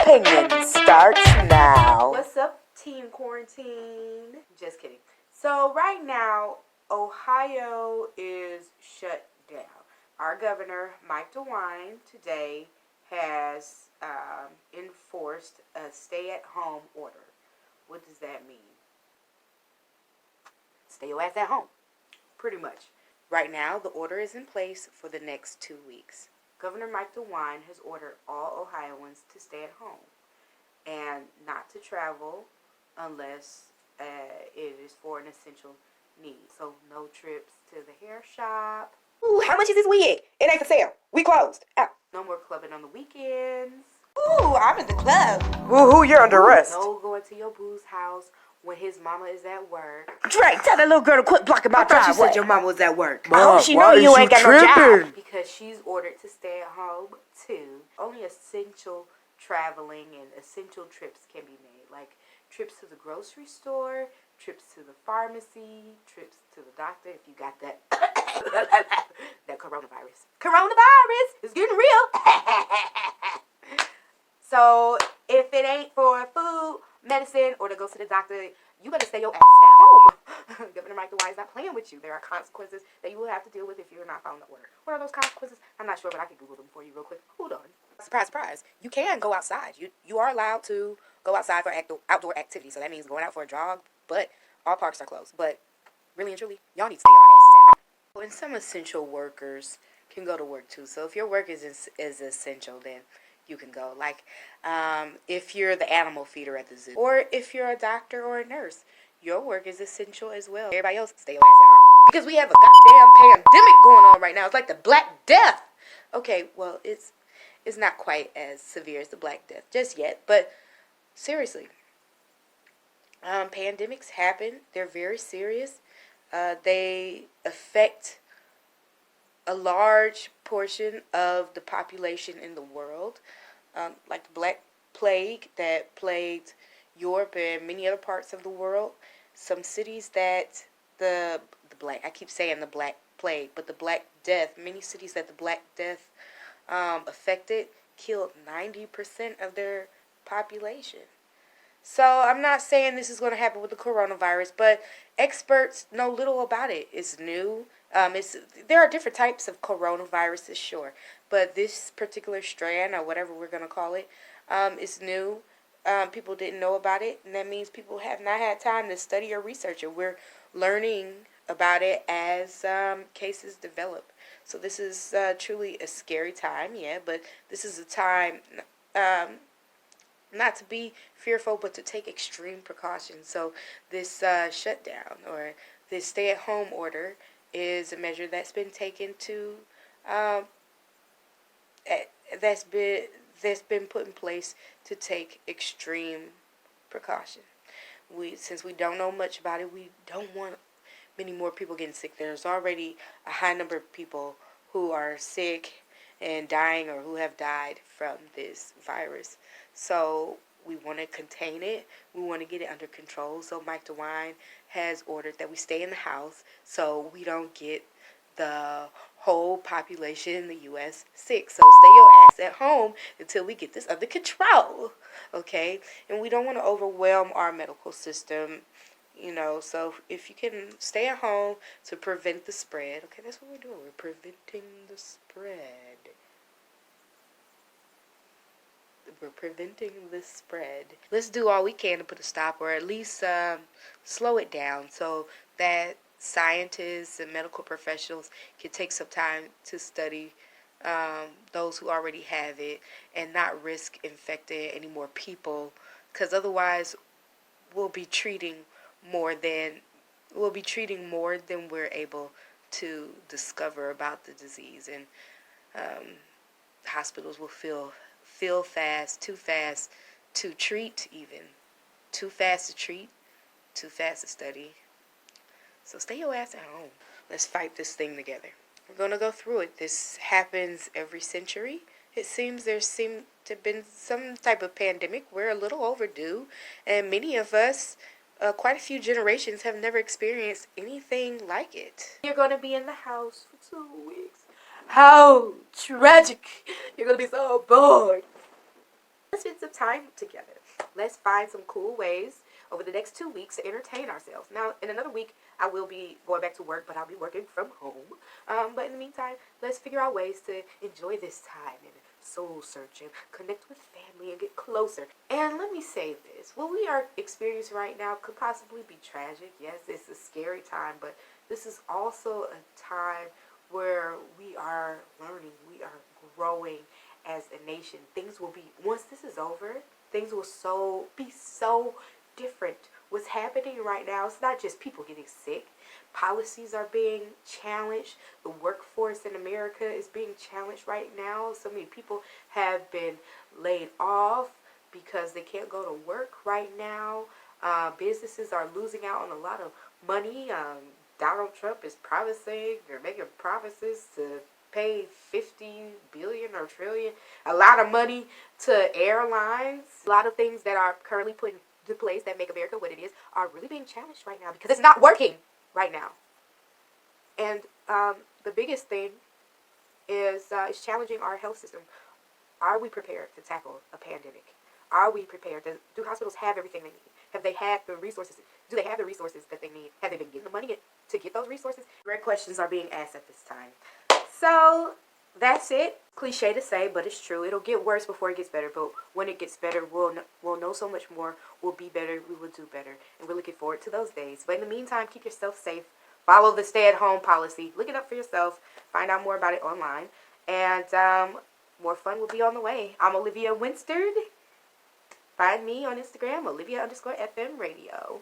opinion starts now. What's up, Team Quarantine? Just kidding. So right now, Ohio is shut down. Our governor, Mike DeWine, today has enforced a stay-at-home order. What does that mean? Stay your ass at home, pretty much. Right now, the order is in place for the next 2 weeks. Governor Mike DeWine has ordered all Ohioans to stay at home and not to travel unless it is for an essential need. So no trips to the hair shop. Ooh, how much is this wig? It ain't for sale. We closed. Out. No more clubbing on the weekends. Ooh, I'm in the club. Woo-hoo, you're under arrest. No going to your boo's house when his mama is at work. Drake, tell that little girl to quit blocking my driveway. I thought you said your mama was at work. I hope she know you ain't got no job. Because she's ordered to stay at home too. Only essential traveling and essential trips can be made, like trips to the grocery store, trips to the pharmacy, trips to the doctor if you got that that coronavirus. Coronavirus is getting real. So if it ain't for food, medicine, or to go to the doctor, you better stay your ass at home. Governor Mike DeWine is not playing with you. There are consequences that you will have to deal with if you're not following the order. What are those consequences? I'm not sure, but I can Google them for you real quick. Hold on. Surprise, surprise. You can go outside. You are allowed to go outside for outdoor activities. So that means going out for a jog, but all parks are closed. But really and truly, y'all need to stay your asses at home. And some essential workers can go to work too. So if your work is essential, then you can go. Like if you're the animal feeder at the zoo, or if you're a doctor or a nurse, your work is essential as well. Everybody else, stay your ass at home. Because we have a goddamn pandemic going on right now. It's like the Black Death. Okay, well, it's not quite as severe as the Black Death just yet, but seriously, pandemics happen. They're very serious. They affect a large portion of the population in the world, like the Black Plague that plagued Europe and many other parts of the world. Some cities that the Black, I keep saying the Black Plague, but the Black Death, many cities that the Black Death affected killed 90% of their population. So I'm not saying this is going to happen with the coronavirus, but experts know little about it. It's new. There are different types of coronaviruses, sure, but this particular strand, or whatever we're going to call it, is new. People didn't know about it, and that means people have not had time to study or research it. We're learning about it as cases develop. So this is truly a scary time, yeah, but this is a time not to be fearful, but to take extreme precautions. So this shutdown or this stay-at-home order is a measure that's been taken to that's been put in place to take extreme precaution. Since we don't know much about it, we don't want many more people getting sick. There's already a high number of people who are sick and dying, or who have died from this virus. So we want to contain it. We want to get it under control. So Mike DeWine has ordered that we stay in the house so we don't get the whole population in the U.S. sick. So stay your ass at home until we get this under control, okay? And we don't want to overwhelm our medical system, you know. So if you can stay at home to prevent the spread, okay, that's what we're doing. We're preventing the spread. We're preventing the spread. Let's do all we can to put a stop, or at least slow it down, so that scientists and medical professionals can take some time to study those who already have it and not risk infecting any more people, because otherwise we'll be treating more than we're able to discover about the disease, and hospitals will fill fast, too fast to treat, even too fast to treat, too fast to study. So stay your ass at home. Let's fight this thing together. We're going to go through it. This happens every century. It seems there seemed to have been some type of pandemic. We're a little overdue. And many of us, quite a few generations, have never experienced anything like it. You're going to be in the house for 2 weeks. How tragic. You're going to be so bored. Let's spend some time together. Let's find some cool ways over the next 2 weeks to entertain ourselves. Now, in another week, I will be going back to work, but I'll be working from home. But in the meantime, let's figure out ways to enjoy this time and soul search and connect with family and get closer. And let me say this, what we are experiencing right now could possibly be tragic. Yes, it's a scary time, but this is also a time where we are learning, we are growing as a nation. Things will be, once this is over, things will be so different. What's happening right now, it's not just people getting sick. Policies are being challenged. The workforce in America is being challenged right now. So many people have been laid off because they can't go to work right now. Businesses are losing out on a lot of money. Donald Trump is promising, they're making promises to pay 50 billion or trillion, a lot of money to airlines. A lot of things that are currently put into place that make America what it is are really being challenged right now because it's not working right now. And the biggest thing is challenging our health system. Are we prepared to tackle a pandemic? Are we prepared? Do hospitals have everything they need? Have they had the resources? Do they have the resources that they need? Have they been getting the money to get those resources? Great questions are being asked at this time. So that's it. Cliche to say, but it's true. It'll get worse before it gets better. But when it gets better, we'll know so much more. We'll be better. We will do better. And we're looking forward to those days. But in the meantime, keep yourself safe. Follow the stay-at-home policy. Look it up for yourself. Find out more about it online. And more fun will be on the way. I'm Olivia Winstead. Find me on Instagram, Olivia_FM Radio.